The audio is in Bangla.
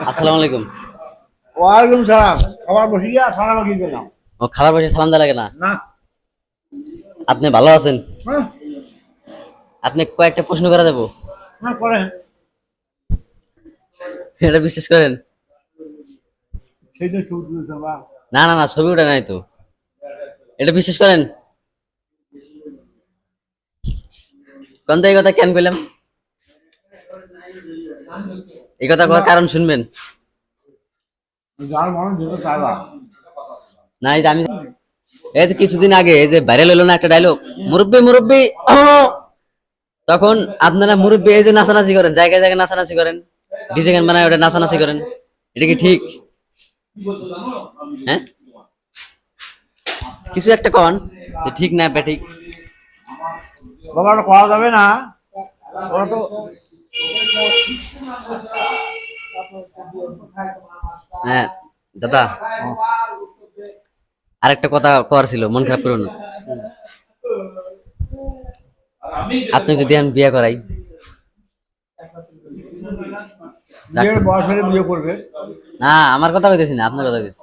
আসসালামু আলাইকুম। ওয়ালাইকুম সালাম। খাবার বসিয়া সালাম কি দিলাম ও খাবার বসে সালাম দেওয়া লাগে না? না। আপনি ভালো আছেন? হ্যাঁ, আপনি কয়েকটা প্রশ্ন করা যাবো? হ্যাঁ করেন। এটা বিশ্বাস করেন? সেই তো ছবি তুলেছে বা না না না, ছবি ওঠে নাই তো। এটা বিশ্বাস করেন? কোন এই কথা কেন বললাম? এই কথা করার কারণ শুনবেন। যার মনে যেটা চাইবা। না এই যে আমি এই যে কিছুদিন আগে এই যে ভাইরাল হলো না একটা ডায়লগ, মুরব্বি মুরব্বি তখন আপনারা মুরব্বি এই যে নাচানাচি করেন, জায়গায় জায়গায় নাচানাচি করেন, ডিজে গান বানায় ওটা নাচানাচি করেন, এটা কি ঠিক? হ্যাঁ, কিছু একটা কন যে ঠিক না ব্যাঠিক। বাবা ওটা করা যাবে না। ওরা তো হ্যাঁ দাদা, আরেকটা কথা কর ছিল, মন খারাপ করুন না। আপনি যদি আমি বিয়ে করাই, বিয়ের বয়স হলে বিয়ে করবে। না আমার কথা কইতেছি না, আপনার কথা কইতেছি।